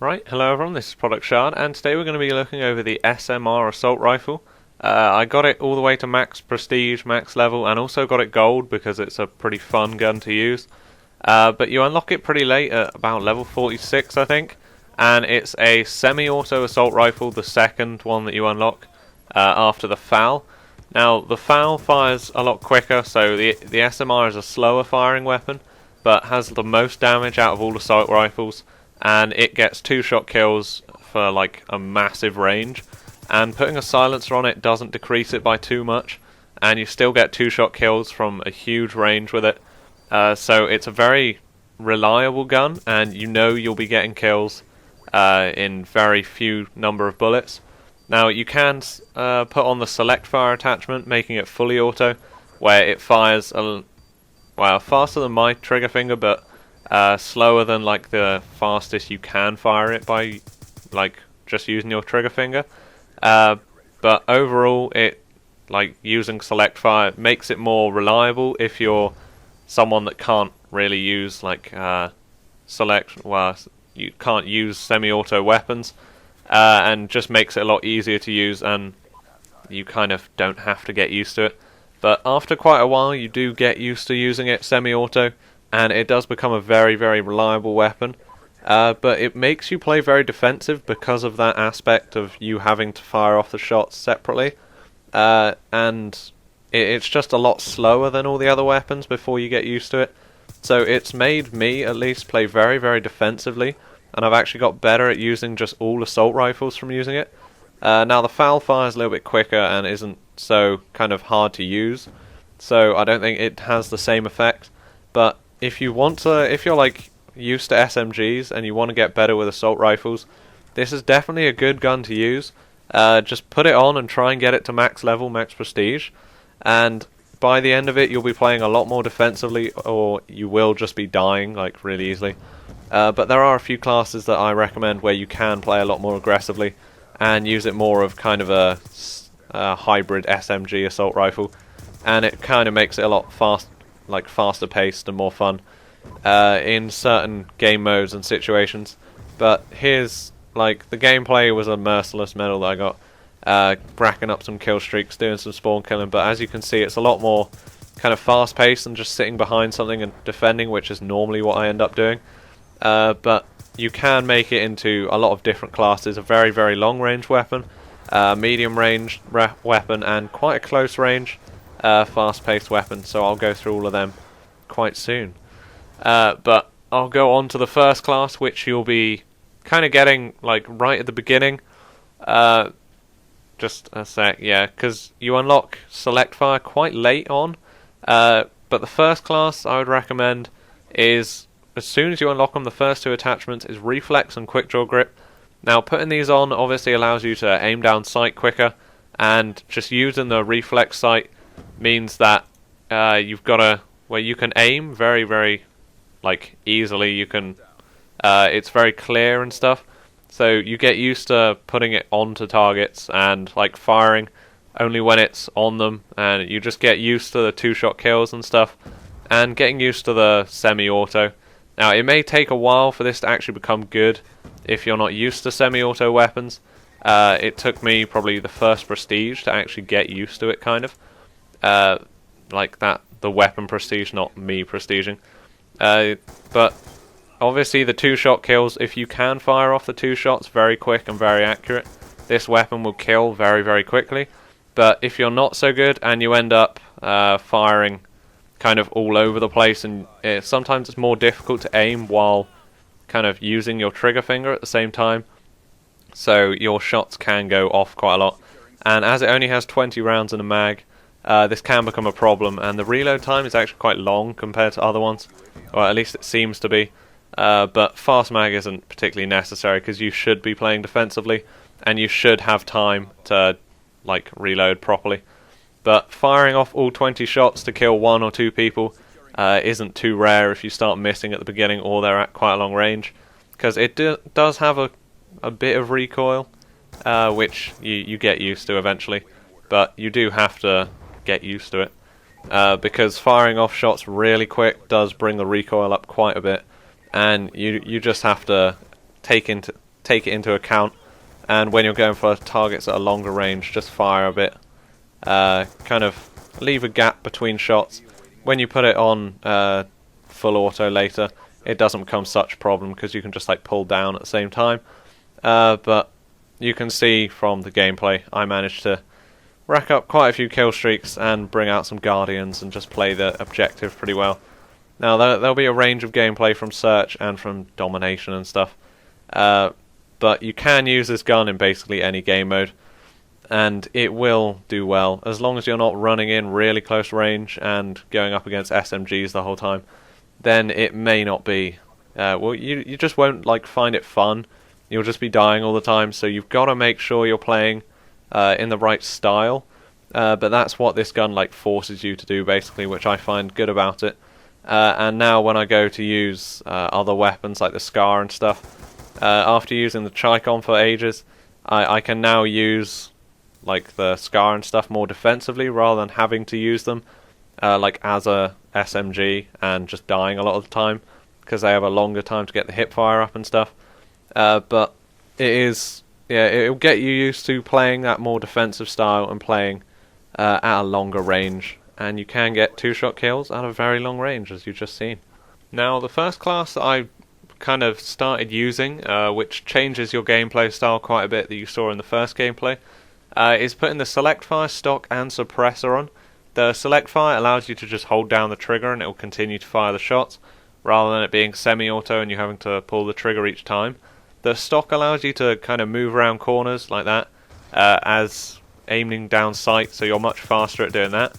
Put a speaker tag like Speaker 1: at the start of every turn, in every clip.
Speaker 1: Right, hello everyone, this is Product Shard, and today we're going to be looking over the SMR Assault Rifle. I got it all the way to max prestige, max level, and also got it gold because it's a pretty fun gun to use. But you unlock it pretty late at about level 46, I think, and it's a semi-auto assault rifle, the second one that you unlock after the FAL. Now, the FAL fires a lot quicker, so the SMR is a slower firing weapon, but has the most damage out of all assault rifles, and it gets 2-shot kills for like a massive range, and putting a silencer on it doesn't decrease it by too much, and you still get 2-shot kills from a huge range with it. So it's a very reliable gun, and you know you'll be getting kills in very few number of bullets. Now you can put on the select fire attachment, making it fully auto, where it fires faster than my trigger finger, but slower than like the fastest you can fire it by like just using your trigger finger. But overall, it like using select fire makes it more reliable if you're someone that can't really use like you can't use semi-auto weapons, and just makes it a lot easier to use, and you kind of don't have to get used to it. But after quite a while, you do get used to using it semi-auto, and it does become a very, very reliable weapon. But it makes you play very defensive because of that aspect of you having to fire off the shots separately. And it's just a lot slower than all the other weapons before you get used to it. So it's made me, at least, play very, very defensively, and I've actually got better at using just all assault rifles from using it. Now the FAL fires a little bit quicker and isn't so kind of hard to use, so I don't think it has the same effect. But if you want to, if you're like used to SMGs and you want to get better with assault rifles, this is definitely a good gun to use. Just put it on and try and get it to max level, max prestige, and by the end of it you'll be playing a lot more defensively, or you will just be dying like really easily. But there are a few classes that I recommend where you can play a lot more aggressively and use it more of kind of a hybrid SMG assault rifle, and it kind of makes it a lot faster paced and more fun in certain game modes and situations. But here's like the gameplay was a merciless medal that I got, racking up some kill streaks, doing some spawn killing. But as you can see, it's a lot more kind of fast paced than just sitting behind something and defending, which is normally what I end up doing. But you can make it into a lot of different classes: a very, very long range weapon, medium range weapon, and quite a close range fast paced weapon. So I'll go through all of them quite soon. But I'll go on to the first class, which you'll be kind of getting like right at the beginning. Just a sec, yeah, because you unlock select fire quite late on. But the first class I would recommend is, as soon as you unlock them, the first two attachments is reflex and quick draw grip. Now putting these on obviously allows you to aim down sight quicker, and just using the reflex sight means that you've got where you can aim very, very like easily. You can it's very clear and stuff, so you get used to putting it onto targets and like firing only when it's on them, and you just get used to the 2-shot kills and stuff, and getting used to the semi-auto. Now it may take a while for this to actually become good if you're not used to semi-auto weapons. It took me probably the first prestige to actually get used to it, kind of like that, the weapon prestige, not me prestiging. But obviously the 2-shot kills, if you can fire off the 2 shots very quick and very accurate, this weapon will kill very, very quickly. But if you're not so good and you end up firing kind of all over the place, and sometimes it's more difficult to aim while kind of using your trigger finger at the same time, so your shots can go off quite a lot. And as it only has 20 rounds in a mag, this can become a problem, and the reload time is actually quite long compared to other ones, or at least it seems to be. But fast mag isn't particularly necessary because you should be playing defensively and you should have time to like reload properly. But firing off all 20 shots to kill 1 or 2 people isn't too rare if you start missing at the beginning or they're at quite a long range, because it does have a bit of recoil, which you get used to eventually, but you do have to get used to it, because firing off shots really quick does bring the recoil up quite a bit, and you just have to take into take it into account, and when you're going for targets at a longer range, just fire a bit. Kind of leave a gap between shots. When you put it on full auto later, it doesn't become such a problem because you can just like pull down at the same time. But you can see from the gameplay, I managed to rack up quite a few kill streaks and bring out some Guardians and just play the objective pretty well. Now there'll be a range of gameplay from Search and from Domination and stuff, but you can use this gun in basically any game mode, and it will do well as long as you're not running in really close range and going up against SMGs the whole time. Then it may not be. Well, you just won't like find it fun. You'll just be dying all the time. So you've got to make sure you're playing in the right style. But that's what this gun like forces you to do basically, which I find good about it. And now when I go to use other weapons like the Scar and stuff, after using the Chicon for ages, I can now use like the Scar and stuff more defensively rather than having to use them like as a SMG and just dying a lot of the time because they have a longer time to get the hip fire up and stuff. But it'll get you used to playing that more defensive style and playing at a longer range, and you can get 2-shot kills at a very long range, as you've just seen. Now, the first class that I kind of started using, which changes your gameplay style quite a bit that you saw in the first gameplay, is putting the Select Fire, Stock and Suppressor on. The Select Fire allows you to just hold down the trigger and it will continue to fire the shots, rather than it being semi-auto and you having to pull the trigger each time. The Stock allows you to kind of move around corners like that, as aiming down sight, so you're much faster at doing that.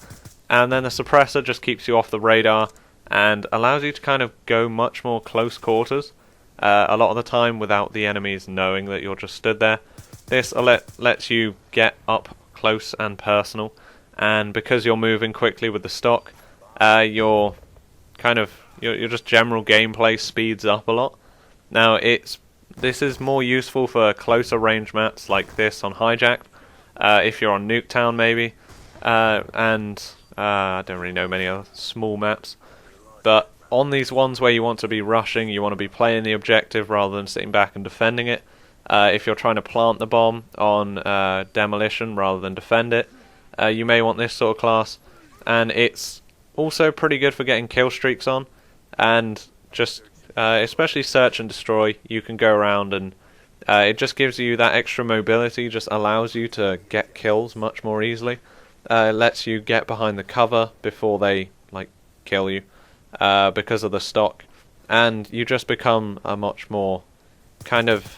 Speaker 1: And then the Suppressor just keeps you off the radar and allows you to kind of go much more close quarters, a lot of the time without the enemies knowing that you're just stood there. This lets you get up close and personal, and because you're moving quickly with the Stock, your just general gameplay speeds up a lot. Now this is more useful for closer range maps like this on Hijacked, if you're on Nuketown maybe, and I don't really know many other small maps. But on these ones where you want to be rushing, you want to be playing the objective rather than sitting back and defending it. If you're trying to plant the bomb on Demolition rather than defend it, you may want this sort of class. And it's also pretty good for getting kill streaks on, and just especially Search and Destroy, you can go around and it just gives you that extra mobility, just allows you to get kills much more easily. It lets you get behind the cover before they like kill you because of the Stock, and you just become a much more kind of...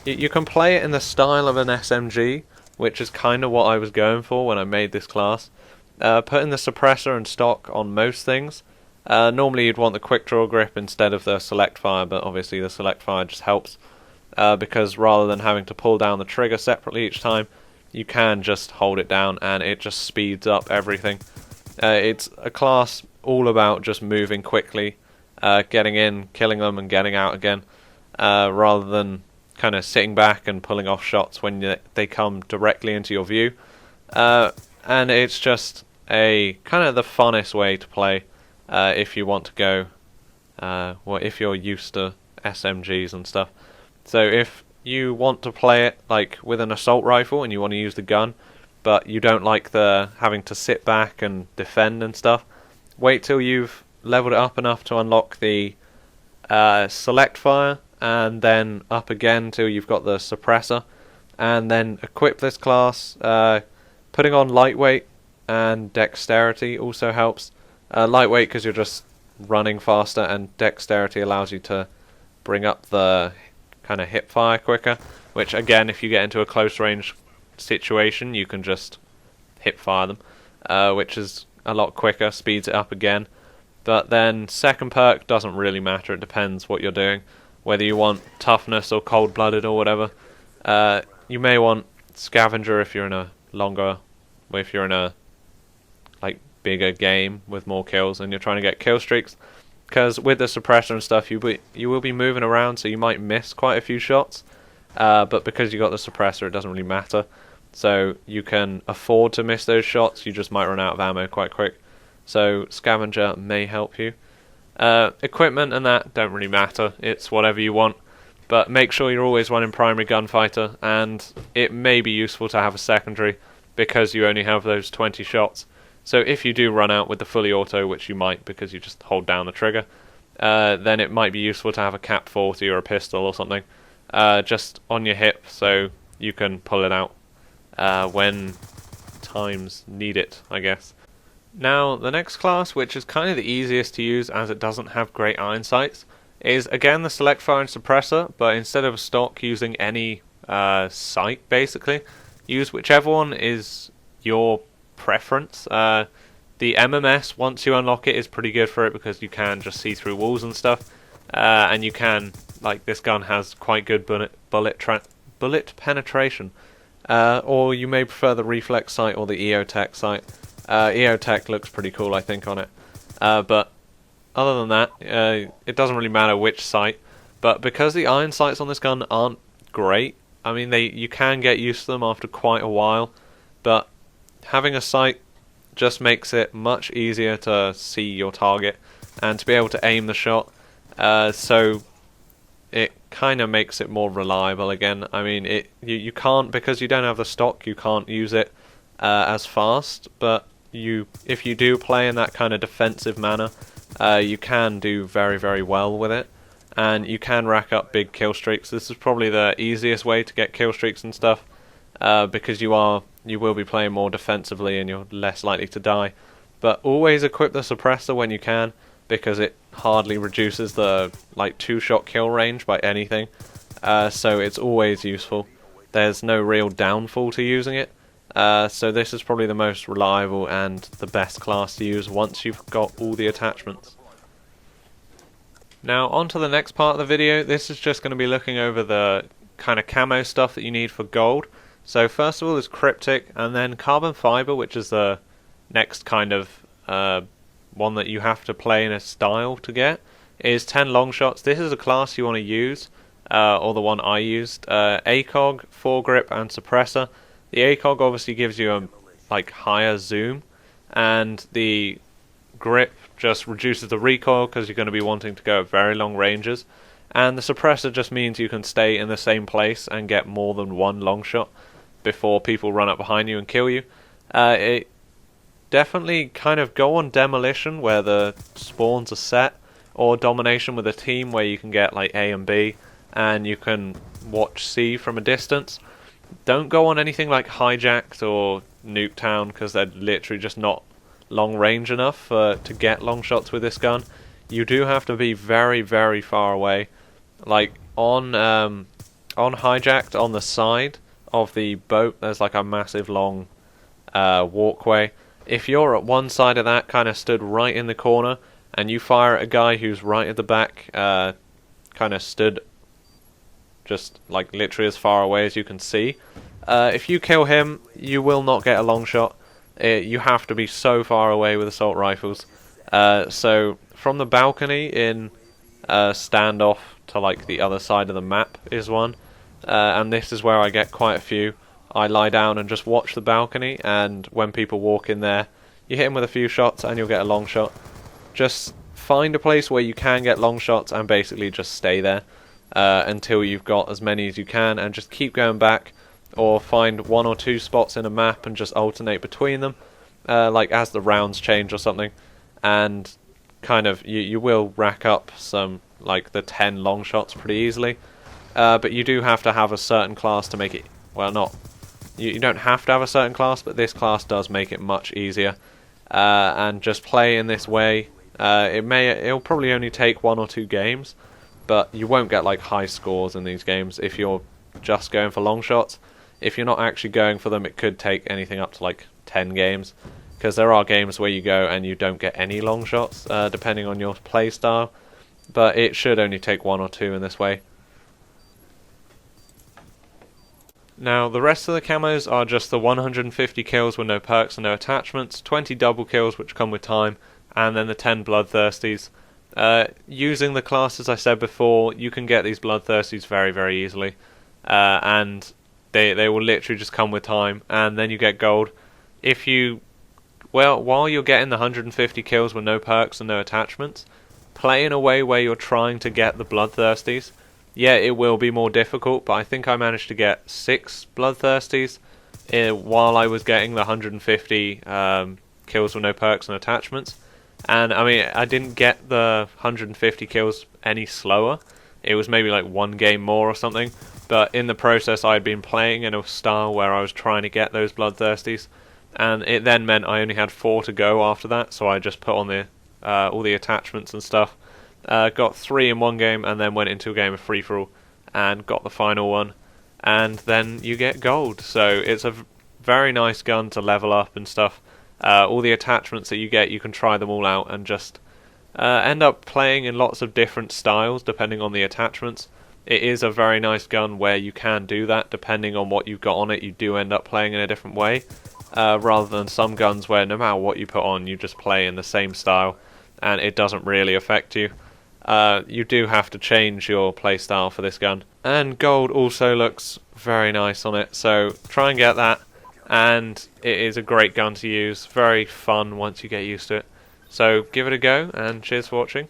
Speaker 1: You can play it in the style of an SMG, which is kind of what I was going for when I made this class. Putting the Suppressor and Stock on most things. Normally you'd want the Quick Draw Grip instead of the Select Fire, but obviously the Select Fire just helps, because rather than having to pull down the trigger separately each time, you can just hold it down and it just speeds up everything. It's a class all about just moving quickly, getting in, killing them and getting out again, rather than kind of sitting back and pulling off shots when they come directly into your view. And it's just a kind of the funnest way to play if you want to go, if you're used to SMGs and stuff. So if you want to play it like with an assault rifle and you want to use the gun, but you don't like the having to sit back and defend and stuff, wait till you've leveled it up enough to unlock the Select Fire, and then up again till you've got the Suppressor, and then equip this class. Putting on Lightweight and Dexterity also helps. Lightweight because you're just running faster, and Dexterity allows you to bring up the kind of hip fire quicker, which again, if you get into a close range situation, you can just hip fire them, which is a lot quicker, speeds it up again. But then second perk doesn't really matter, it depends what you're doing, whether you want toughness or cold-blooded or whatever. You may want Scavenger if you're in a like bigger game with more kills and you're trying to get kill streaks, because with the Suppressor and stuff you will be moving around, so you might miss quite a few shots, but because you got the Suppressor it doesn't really matter, so you can afford to miss those shots. You just might run out of ammo quite quick, so Scavenger may help you. Equipment and that don't really matter, it's whatever you want. but make sure you're always running primary gunfighter, and it may be useful to have a secondary because you only have those 20 shots. So if you do run out with the fully auto, which you might because you just hold down the trigger, then it might be useful to have a cap 40 or a pistol or something just on your hip so you can pull it out when times need it, I guess. Now, the next class, which is kind of the easiest to use as it doesn't have great iron sights, is again the select fire and suppressor, but instead of a stock using any sight, basically, use whichever one is your preference. The MMS, once you unlock it, is pretty good for it because you can just see through walls and stuff, and you can, like, this gun has quite good bullet penetration. Or you may prefer the reflex sight or the EOTech sight. EOTech looks pretty cool, I think, on it. But other than that, it doesn't really matter which sight. But because the iron sights on this gun aren't great, I mean, you can get used to them after quite a while, but having a sight just makes it much easier to see your target and to be able to aim the shot. So it kind of makes it more reliable again. I mean, you can't, because you don't have the stock, you can't use it as fast, but if you do play in that kind of defensive manner, you can do very, very well with it, and you can rack up big kill streaks. This is probably the easiest way to get kill streaks and stuff, because you will be playing more defensively and you're less likely to die. But always equip the suppressor when you can, because it hardly reduces the 2-shot kill range by anything, so it's always useful. There's no real downfall to using it. So this is probably the most reliable and the best class to use once you've got all the attachments. Now on to the next part of the video. This is just going to be looking over the kind of camo stuff that you need for gold. So first of all is cryptic, and then carbon fiber, which is the next kind of one that you have to play in a style to get, is 10 long shots. This is a class you want to use, or the one I used. ACOG, foregrip and suppressor. The ACOG obviously gives you a higher zoom, and the grip just reduces the recoil because you're going to be wanting to go at very long ranges, and the suppressor just means you can stay in the same place and get more than one long shot before people run up behind you and kill you. It definitely kind of go on demolition where the spawns are set, or domination with a team where you can get A and B and you can watch C from a distance. Don't go on anything like Hijacked or Nuketown because they're literally just not long range enough to get long shots with this gun. You do have to be very, very far away. On Hijacked, on the side of the boat, there's a massive long walkway. If you're at one side of that, kind of stood right in the corner, and you fire at a guy who's right at the back, kind of stood just literally as far away as you can see, if you kill him, you will not get a long shot. You have to be so far away with assault rifles. So from the balcony in standoff to the other side of the map is one, and this is where I get quite a few. I lie down and just watch the balcony, and when people walk in there, you hit them with a few shots and you'll get a long shot. Just find a place where you can get long shots and basically just stay there until you've got as many as you can, and just keep going back, or find 1 or 2 spots in a map and just alternate between them, as the rounds change or something, and kind of you will rack up some the 10 long shots pretty easily. But you do have to have a certain class to make it, you don't have to have a certain class, but this class does make it much easier. And just play in this way. It'll probably only take 1 or 2 games, but you won't get high scores in these games if you're just going for long shots. If you're not actually going for them, it could take anything up to 10 games, because there are games where you go and you don't get any long shots, depending on your play style, but it should only take 1 or 2 in this way. Now, the rest of the camos are just the 150 kills with no perks and no attachments, 20 double kills which come with time, and then the 10 bloodthirsties. Using the class, as I said before, you can get these bloodthirsties very, very easily, and they will literally just come with time, and then you get gold. While you're getting the 150 kills with no perks and no attachments, play in a way where you're trying to get the bloodthirsties, yeah, it will be more difficult, but I think I managed to get 6 Bloodthirsties while I was getting the 150 kills with no perks and attachments. And I mean, I didn't get the 150 kills any slower. It was maybe like 1 game more or something. But in the process, I had been playing in a style where I was trying to get those Bloodthirsties, and it then meant I only had 4 to go after that. So I just put on the all the attachments and stuff. Got 3 in 1 game, and then went into a game of free for all and got the final one. And then you get gold. So it's a very nice gun to level up and stuff. All the attachments that you get, you can try them all out and just end up playing in lots of different styles depending on the attachments. It is a very nice gun where you can do that. Depending on what you've got on it, you do end up playing in a different way, rather than some guns where no matter what you put on, you just play in the same style and it doesn't really affect you. You do have to change your playstyle for this gun. And gold also looks very nice on it, so try and get that. And it is a great gun to use, very fun once you get used to it. So give it a go, and cheers for watching.